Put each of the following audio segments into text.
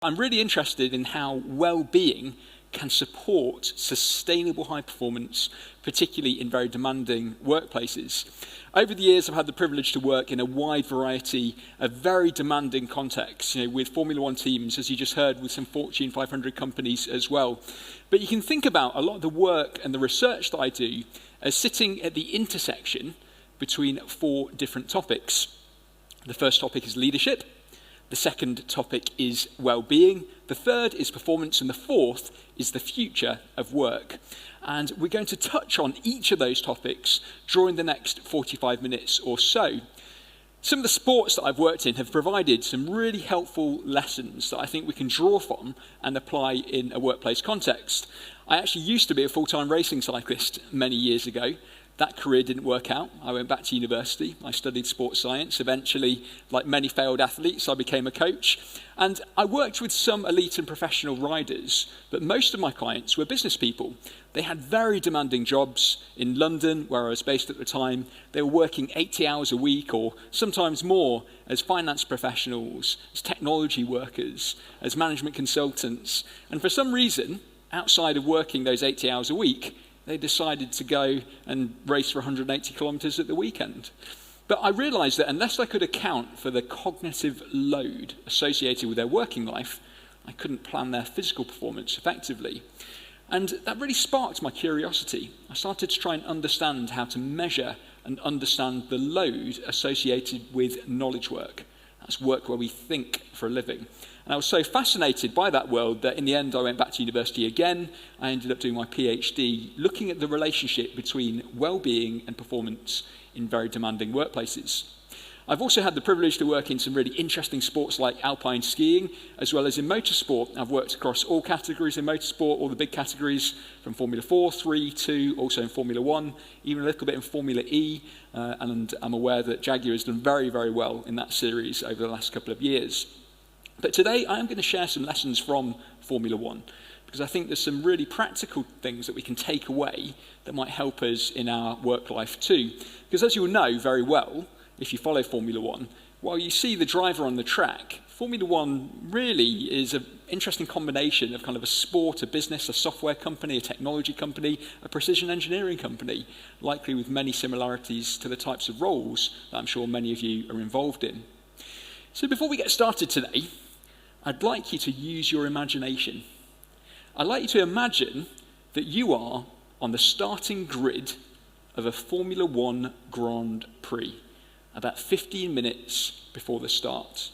I'm really interested in how well-being can support sustainable high performance, particularly in very demanding workplaces. Over the years, I've had the privilege to work in a wide variety of very demanding contexts, with Formula One teams, as you just heard, with some Fortune 500 companies as well. But you can think about a lot of the work and the research that I do as sitting at the intersection between 4 different topics. The first topic is leadership. The second topic is well-being. The third is performance. And the fourth is the future of work. And we're going to touch on each of those topics during the next 45 minutes or so. Some of the sports that I've worked in have provided some really helpful lessons that I think we can draw from and apply in a workplace context. I actually used to be a full-time racing cyclist many years ago. That career didn't work out. I went back to university. I studied sports science. Eventually, like many failed athletes, I became a coach. And I worked with some elite and professional riders, but most of my clients were business people. They had very demanding jobs in London, where I was based at the time. They were working 80 hours a week or sometimes more as finance professionals, as technology workers, as management consultants. And for some reason, outside of working those 80 hours a week, they decided to go and race for 180 kilometers at the weekend. But I realized that unless I could account for the cognitive load associated with their working life, I couldn't plan their physical performance effectively. And that really sparked my curiosity. I started to try and understand how to measure and understand the load associated with knowledge work. That's work where we think for a living. And I was so fascinated by that world that in the end I went back to university again. I ended up doing my PhD looking at the relationship between well-being and performance in very demanding workplaces. I've also had the privilege to work in some really interesting sports like alpine skiing, as well as in motorsport. I've worked across all categories in motorsport, all the big categories from Formula 4, 3, 2, also in Formula 1, even a little bit in Formula E, and I'm aware that Jaguar has done very, very well in that series over the last couple of years. But today I am going to share some lessons from Formula 1, because I think there's some really practical things that we can take away that might help us in our work life too. Because as you will know very well, if you follow Formula 1, while you see the driver on the track, Formula 1 really is an interesting combination of kind of a sport, a business, a software company, a technology company, a precision engineering company, likely with many similarities to the types of roles that I'm sure many of you are involved in. So before we get started today, I'd like you to use your imagination. I'd like you to imagine that you are on the starting grid of a Formula 1 Grand Prix, about 15 minutes before the start.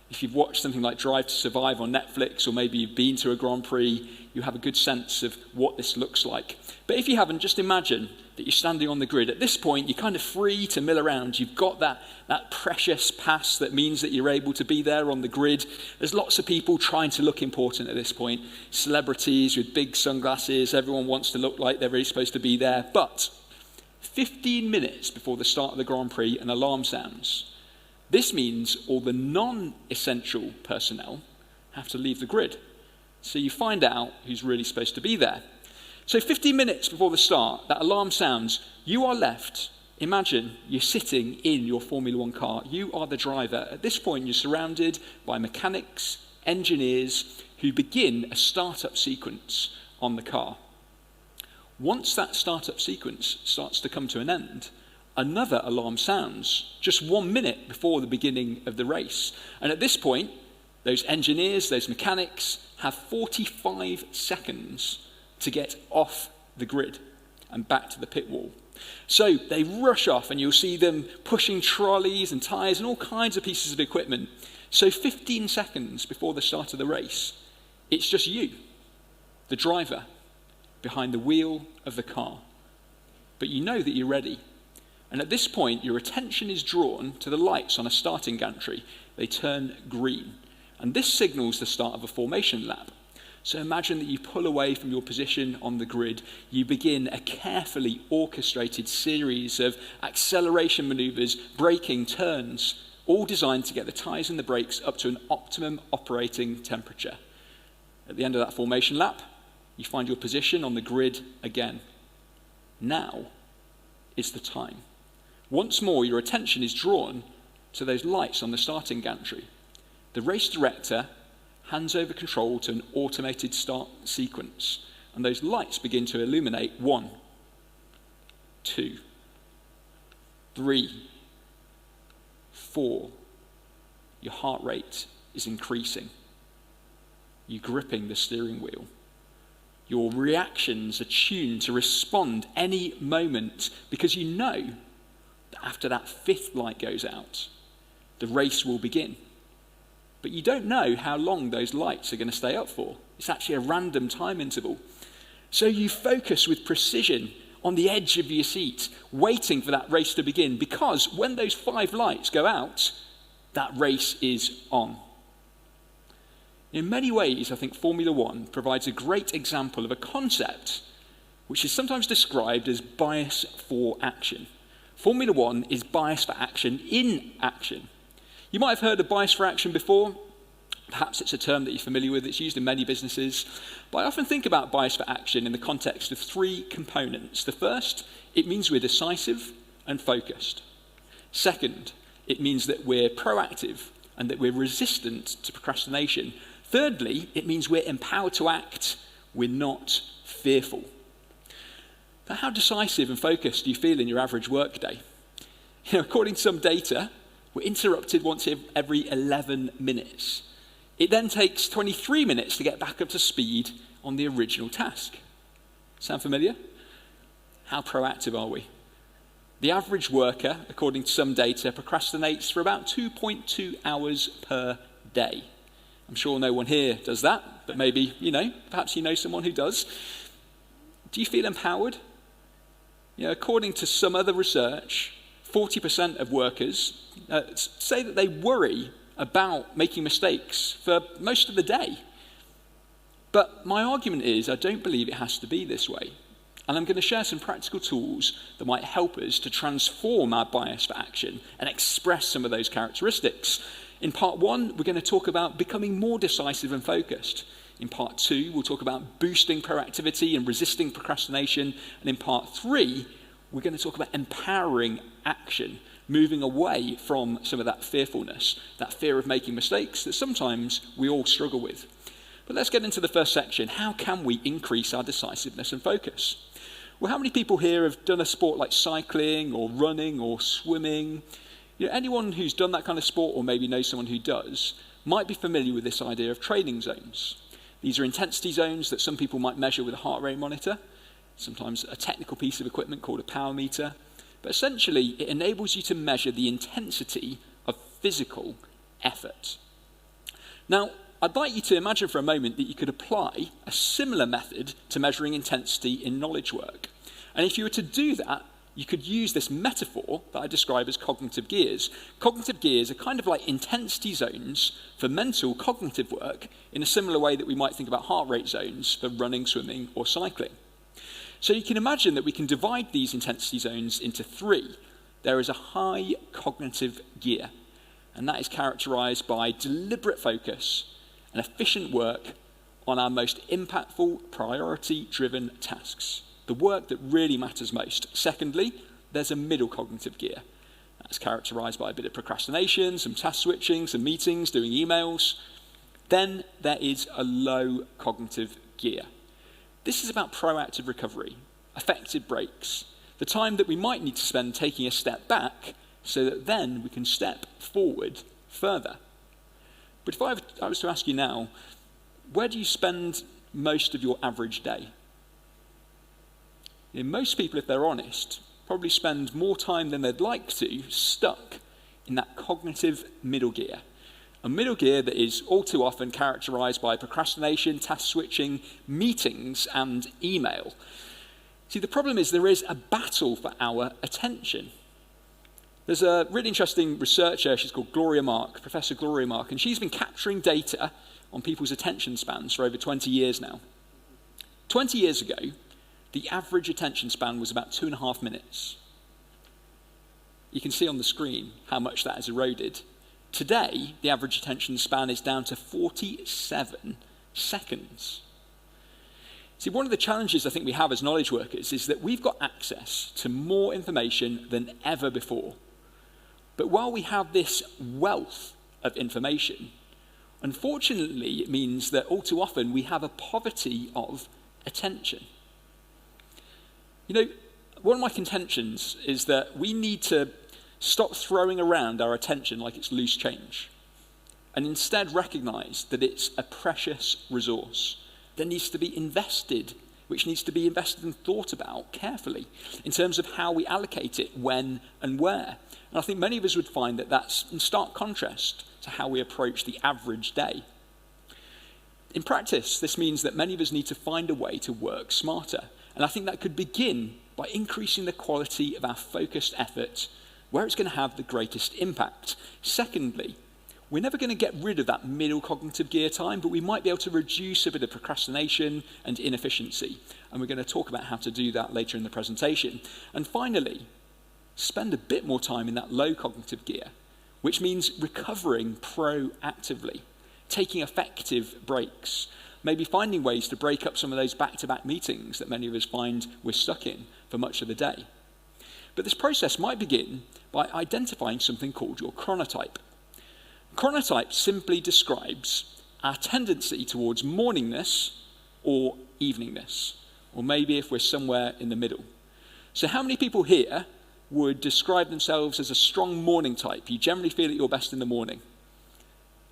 If you've watched something like Drive to Survive on Netflix, or maybe you've been to a Grand Prix, you have a good sense of what this looks like. But if you haven't, just imagine that you're standing on the grid. At this point, you're kind of free to mill around. You've got that precious pass that means that you're able to be there on the grid. There's lots of people trying to look important at this point. Celebrities with big sunglasses. Everyone wants to look like they're really supposed to be there. But 15 minutes before the start of the Grand Prix, an alarm sounds. This means all the non-essential personnel have to leave the grid. So you find out who's really supposed to be there. So 15 minutes before the start, that alarm sounds, you are left. Imagine you're sitting in your Formula 1 car. You are the driver. At this point, you're surrounded by mechanics, engineers, who begin a startup sequence on the car. Once that startup sequence starts to come to an end, another alarm sounds just 1 minute before the beginning of the race. And at this point, those engineers, those mechanics, have 45 seconds to get off the grid and back to the pit wall. So they rush off, and you'll see them pushing trolleys and tyres and all kinds of pieces of equipment. So 15 seconds before the start of the race, it's just you, the driver, behind the wheel of the car. But you know that you're ready. And at this point, your attention is drawn to the lights on a starting gantry. They turn green. And this signals the start of a formation lap. So imagine that you pull away from your position on the grid. You begin a carefully orchestrated series of acceleration maneuvers, braking, turns, all designed to get the tyres and the brakes up to an optimum operating temperature. At the end of that formation lap, you find your position on the grid again. Now is the time. Once more, your attention is drawn to those lights on the starting gantry. The race director hands over control to an automated start sequence, and those lights begin to illuminate 1, 2, 3, 4. Your heart rate is increasing. You're gripping the steering wheel. Your reactions are tuned to respond any moment because you know that after that 5th light goes out, the race will begin. But you don't know how long those lights are going to stay up for. It's actually a random time interval. So you focus with precision on the edge of your seat, waiting for that race to begin, because when those 5 lights go out, that race is on. In many ways, I think Formula One provides a great example of a concept which is sometimes described as bias for action. Formula One is bias for action in action. You might have heard of bias for action before. Perhaps it's a term that you're familiar with. It's used in many businesses. But I often think about bias for action in the context of 3 components. The first, it means we're decisive and focused. Second, it means that we're proactive and that we're resistant to procrastination. Thirdly, it means we're empowered to act. We're not fearful. Now, how decisive and focused do you feel in your average workday? According to some data, we're interrupted once every 11 minutes. It then takes 23 minutes to get back up to speed on the original task. Sound familiar? How proactive are we? The average worker, according to some data, procrastinates for about 2.2 hours per day. I'm sure no one here does that, but maybe, perhaps you know someone who does. Do you feel empowered? According to some other research, 40% of workers say that they worry about making mistakes for most of the day. But my argument is I don't believe it has to be this way. And I'm going to share some practical tools that might help us to transform our bias for action and express some of those characteristics. In part 1, we're going to talk about becoming more decisive and focused. In part 2, we'll talk about boosting proactivity and resisting procrastination. And in part 3, we're going to talk about empowering action, moving away from some of that fearfulness, that fear of making mistakes that sometimes we all struggle with. But let's get into the first section. How can we increase our decisiveness and focus? Well, how many people here have done a sport like cycling or running or swimming? Anyone who's done that kind of sport, or maybe knows someone who does, might be familiar with this idea of training zones. These are intensity zones that some people might measure with a heart rate monitor, sometimes a technical piece of equipment called a power meter. But essentially, it enables you to measure the intensity of physical effort. Now, I'd like you to imagine for a moment that you could apply a similar method to measuring intensity in knowledge work. And if you were to do that, you could use this metaphor that I describe as cognitive gears. Cognitive gears are kind of like intensity zones for mental cognitive work in a similar way that we might think about heart rate zones for running, swimming, or cycling. So you can imagine that we can divide these intensity zones into 3. There is a high cognitive gear, and that is characterized by deliberate focus and efficient work on our most impactful, priority-driven tasks, the work that really matters most. Secondly, there's a middle cognitive gear. That's characterized by a bit of procrastination, some task switching, some meetings, doing emails. Then there is a low cognitive gear. This is about proactive recovery, effective breaks, the time that we might need to spend taking a step back so that then we can step forward further. But if I was to ask you now, where do you spend most of your average day? Most people, if they're honest, probably spend more time than they'd like to stuck in that cognitive middle gear. A middle gear that is all too often characterized by procrastination, task switching, meetings, and email. See, the problem is there is a battle for our attention. There's a really interesting researcher, she's called Professor Gloria Mark, and she's been capturing data on people's attention spans for over 20 years now. 20 years ago, the average attention span was about 2.5 minutes. You can see on the screen how much that has eroded. Today, the average attention span is down to 47 seconds. See, one of the challenges I think we have as knowledge workers is that we've got access to more information than ever before. But while we have this wealth of information, Unfortunately, it means that all too often we have a poverty of attention. One of my contentions is that we need to stop throwing around our attention like it's loose change, and instead recognize that it's a precious resource that needs to be invested, which needs to be invested and thought about carefully in terms of how we allocate it, when and where. And I think many of us would find that that's in stark contrast to how we approach the average day. In practice, this means that many of us need to find a way to work smarter. And I think that could begin by increasing the quality of our focused effort where it's going to have the greatest impact. Secondly, we're never going to get rid of that middle cognitive gear time, but we might be able to reduce a bit of procrastination and inefficiency. And we're going to talk about how to do that later in the presentation. And finally, spend a bit more time in that low cognitive gear, which means recovering proactively, taking effective breaks, maybe finding ways to break up some of those back-to-back meetings that many of us find we're stuck in for much of the day. But this process might begin by identifying something called your chronotype. Chronotype simply describes our tendency towards morningness or eveningness, or maybe if we're somewhere in the middle. So how many people here would describe themselves as a strong morning type? You generally feel at your best in the morning.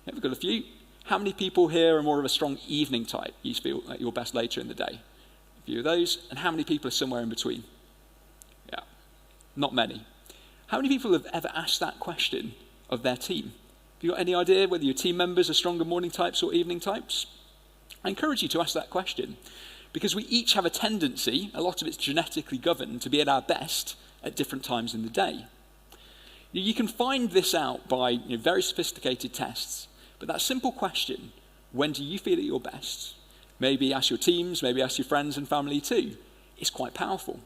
Yeah, we've got a few. How many people here are more of a strong evening type? You feel at your best later in the day. A few of those. And how many people are somewhere in between? Yeah, not many. How many people have ever asked that question of their team? Have you got any idea whether your team members are stronger morning types or evening types? I encourage you to ask that question, because we each have a tendency, a lot of it's genetically governed, to be at our best at different times in the day. You can find this out by very sophisticated tests, but that simple question, when do you feel at your best? Maybe ask your teams, maybe ask your friends and family too. It's quite powerful.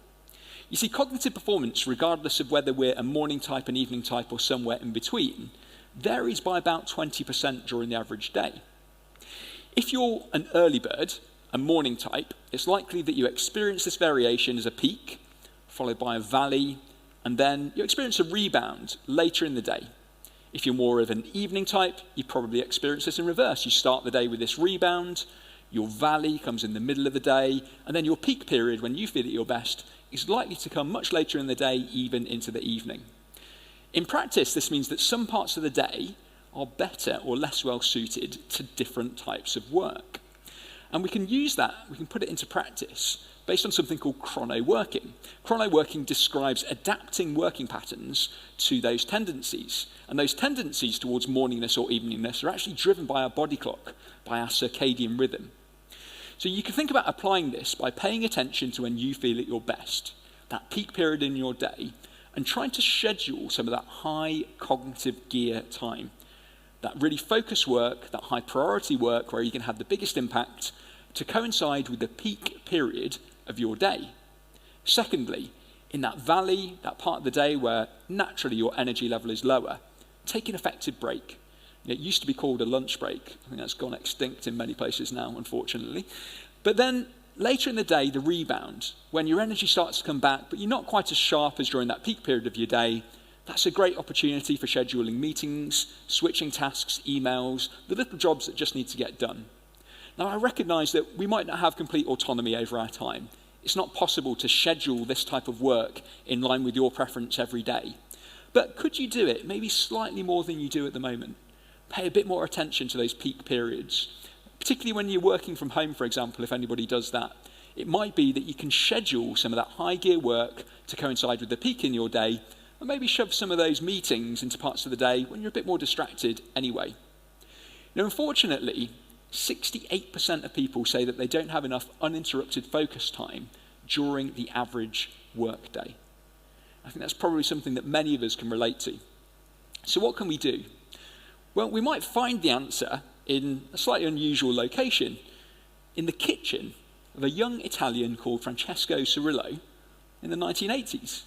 You see, cognitive performance, regardless of whether we're a morning type, an evening type, or somewhere in between, varies by about 20% during the average day. If you're an early bird, a morning type, it's likely that you experience this variation as a peak, followed by a valley, and then you experience a rebound later in the day. If you're more of an evening type, you probably experience this in reverse. You start the day with this rebound, your valley comes in the middle of the day, and then your peak period, when you feel at your best, is likely to come much later in the day, even into the evening. In practice, this means that some parts of the day are better or less well suited to different types of work. And we can use that, we can put it into practice based on something called chrono-working. Chrono-working describes adapting working patterns to those tendencies. And those tendencies towards morningness or eveningness are actually driven by our body clock, by our circadian rhythm. So you can think about applying this by paying attention to when you feel at your best, that peak period in your day, and trying to schedule some of that high cognitive gear time, that really focused work, that high priority work where you can have the biggest impact, to coincide with the peak period of your day. Secondly, in that valley, that part of the day where naturally your energy level is lower, take an effective break. It used to be called a lunch break. I think that's gone extinct in many places now, unfortunately. But then later in the day, the rebound, when your energy starts to come back, but you're not quite as sharp as during that peak period of your day, that's a great opportunity for scheduling meetings, switching tasks, emails, the little jobs that just need to get done. Now, I recognize that we might not have complete autonomy over our time. It's not possible to schedule this type of work in line with your preference every day. But could you do it maybe slightly more than you do at the moment? Pay a bit more attention to those peak periods, particularly when you're working from home, for example, if anybody does that. It might be that you can schedule some of that high gear work to coincide with the peak in your day, and maybe shove some of those meetings into parts of the day when you're a bit more distracted anyway. Unfortunately, 68% of people say that they don't have enough uninterrupted focus time during the average work day. I think that's probably something that many of us can relate to. So what can we do? Well, we might find the answer in a slightly unusual location, in the kitchen of a young Italian called Francesco Cirillo in the 1980s.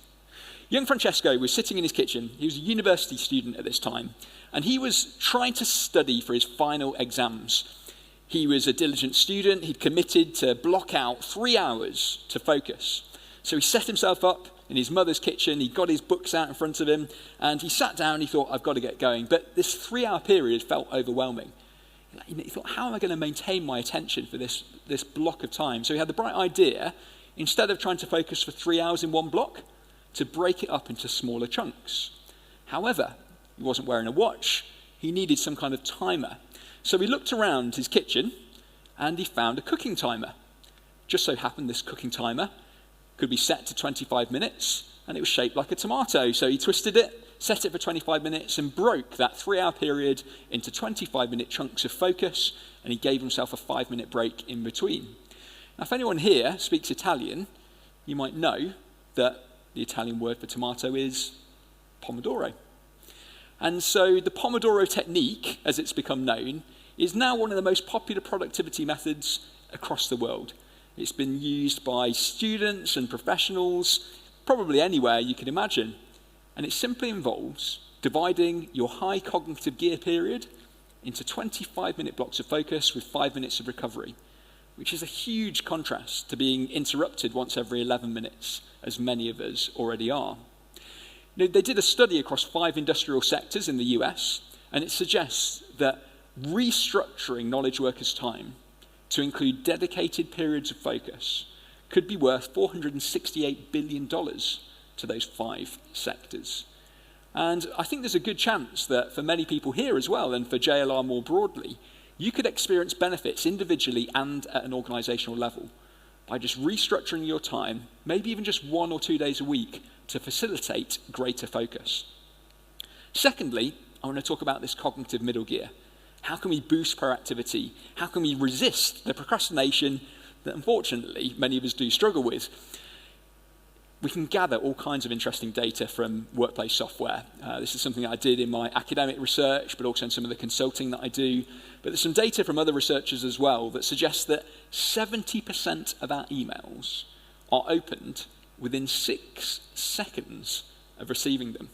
Young Francesco was sitting in his kitchen. He was a university student at this time, and he was trying to study for his final exams. He was a diligent student. He'd committed to block out 3 hours to focus. So he set himself up in his mother's kitchen. He got his books out in front of him, and he sat down. He thought, I've got to get going. But this 3-hour period felt overwhelming. he thought, how am I going to maintain my attention for this block of time? So he had the bright idea, instead of trying to focus for 3 hours in one block, to break it up into smaller chunks. However, he wasn't wearing a watch. He needed some kind of timer. So he looked around his kitchen and he found a cooking timer. Just so happened this cooking timer could be set to 25 minutes and it was shaped like a tomato. So he twisted it, set it for 25 minutes and broke that 3-hour period into 25-minute chunks of focus, and he gave himself a 5-minute break in between. Now, if anyone here speaks Italian, you might know that the Italian word for tomato is pomodoro. And so the Pomodoro technique, as it's become known, is now one of the most popular productivity methods across the world. It's been used by students and professionals, probably anywhere you can imagine. And it simply involves dividing your high cognitive gear period into 25-minute blocks of focus with 5 minutes of recovery, which is a huge contrast to being interrupted once every 11 minutes, as many of us already are. They did a study across 5 industrial sectors in the US, and it suggests that restructuring knowledge workers' time to include dedicated periods of focus could be worth $468 billion to those 5 sectors. And I think there's a good chance that for many people here as well, and for JLR more broadly, you could experience benefits individually and at an organisational level by just restructuring your time, maybe even just 1 or 2 days a week, to facilitate greater focus. Secondly, I want to talk about this cognitive middle gear. How can we boost proactivity? How can we resist the procrastination that unfortunately many of us do struggle with? We can gather all kinds of interesting data from workplace software. This is something that I did in my academic research, but also in some of the consulting that I do. But there's some data from other researchers as well that suggests that 70% of our emails are opened within 6 seconds of receiving them.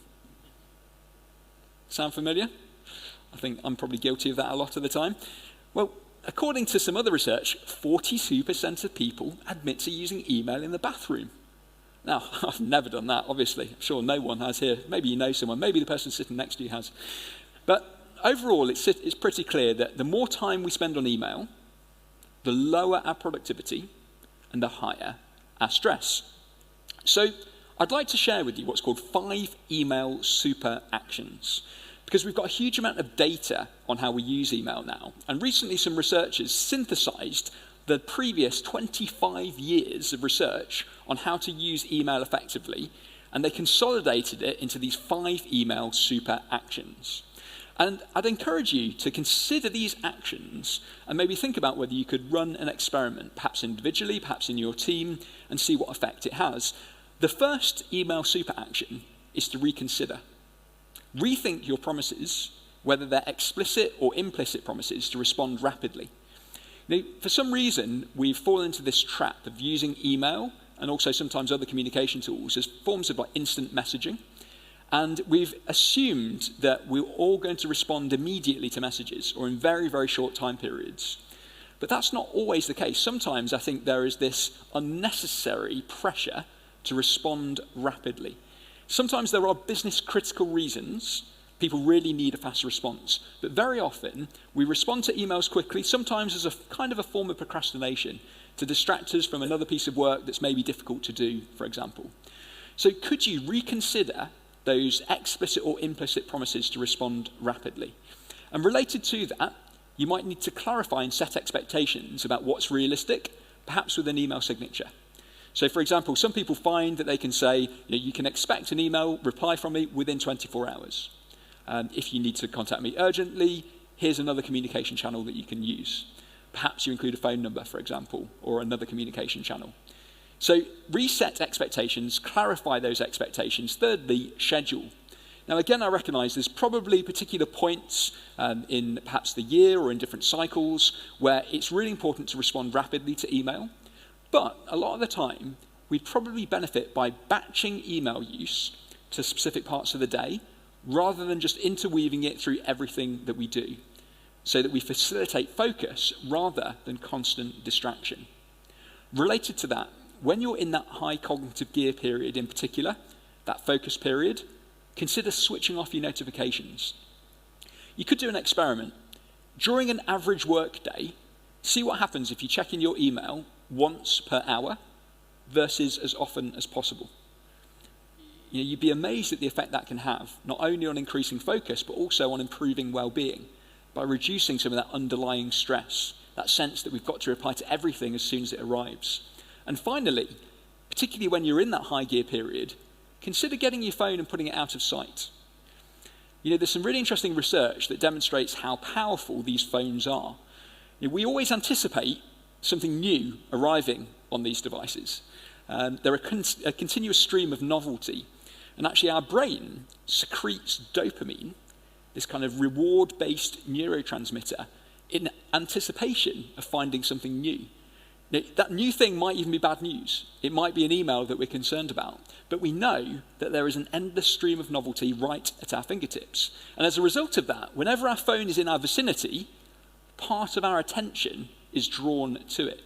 Sound familiar? I think I'm probably guilty of that a lot of the time. Well, according to some other research, 42% of people admit to using email in the bathroom. Now, I've never done that, obviously. I'm sure no one has here. Maybe you know someone. Maybe the person sitting next to you has. But overall, it's pretty clear that the more time we spend on email, the lower our productivity and the higher our stress. So I'd like to share with you what's called 5 email super actions, because we've got a huge amount of data on how we use email now. And recently some researchers synthesized the previous 25 years of research on how to use email effectively, and they consolidated it into these 5 email super actions. And I'd encourage you to consider these actions and maybe think about whether you could run an experiment, perhaps individually, perhaps in your team, and see what effect it has. The first email super action is to reconsider. Rethink your promises, whether they're explicit or implicit promises, to respond rapidly. Now, for some reason, we've fallen into this trap of using email and also sometimes other communication tools as forms of like instant messaging. And we've assumed that we're all going to respond immediately to messages or in very, very short time periods. But that's not always the case. Sometimes I think there is this unnecessary pressure to respond rapidly. Sometimes there are business critical reasons people really need a fast response. But very often we respond to emails quickly, sometimes as a kind of a form of procrastination to distract us from another piece of work that's maybe difficult to do, for example. So could you reconsider those explicit or implicit promises to respond rapidly? And related to that, you might need to clarify and set expectations about what's realistic, perhaps with an email signature. So for example, some people find that they can say, you can expect an email reply from me within 24 hours. If you need to contact me urgently, here's another communication channel that you can use. Perhaps you include a phone number, for example, or another communication channel. So reset expectations, clarify those expectations. Thirdly, schedule. Now again, I recognise there's probably particular points in perhaps the year or in different cycles where it's really important to respond rapidly to email. But a lot of the time, we'd probably benefit by batching email use to specific parts of the day rather than just interweaving it through everything that we do, so that we facilitate focus rather than constant distraction. Related to that, when you're in that high cognitive gear period in particular, that focus period, consider switching off your notifications. You could do an experiment. During an average work day, see what happens if you check in your email once per hour versus as often as possible. You'd be amazed at the effect that can have, not only on increasing focus, but also on improving well-being by reducing some of that underlying stress, that sense that we've got to reply to everything as soon as it arrives. And finally, particularly when you're in that high gear period, consider getting your phone and putting it out of sight. There's some really interesting research that demonstrates how powerful these phones are. We always anticipate something new arriving on these devices. They're a continuous stream of novelty. And actually our brain secretes dopamine, this kind of reward-based neurotransmitter, in anticipation of finding something new. Now, that new thing might even be bad news. It might be an email that we're concerned about. But we know that there is an endless stream of novelty right at our fingertips. And as a result of that, whenever our phone is in our vicinity, part of our attention is drawn to it.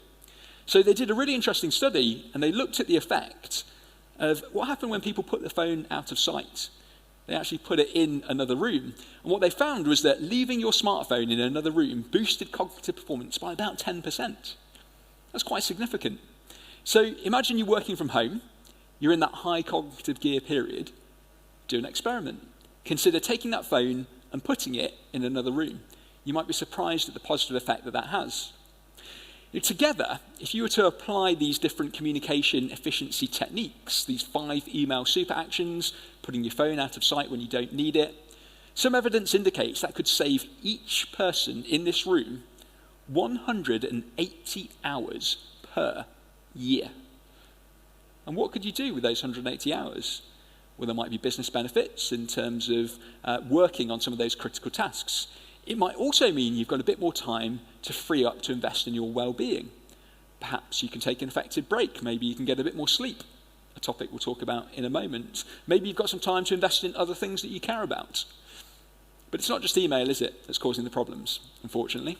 So they did a really interesting study, and they looked at the effect of what happened when people put the phone out of sight. They actually put it in another room. And what they found was that leaving your smartphone in another room boosted cognitive performance by about 10%. That's quite significant. So imagine you're working from home, you're in that high cognitive gear period, do an experiment. Consider taking that phone and putting it in another room. You might be surprised at the positive effect that has. Together, if you were to apply these different communication efficiency techniques, these 5 email super actions, putting your phone out of sight when you don't need it, some evidence indicates that could save each person in this room 180 hours per year. And what could you do with those 180 hours? Well, there might be business benefits in terms of working on some of those critical tasks. It might also mean you've got a bit more time to free up to invest in your well-being. Perhaps you can take an effective break. Maybe you can get a bit more sleep, a topic we'll talk about in a moment. Maybe you've got some time to invest in other things that you care about. But it's not just email, is it, that's causing the problems, unfortunately?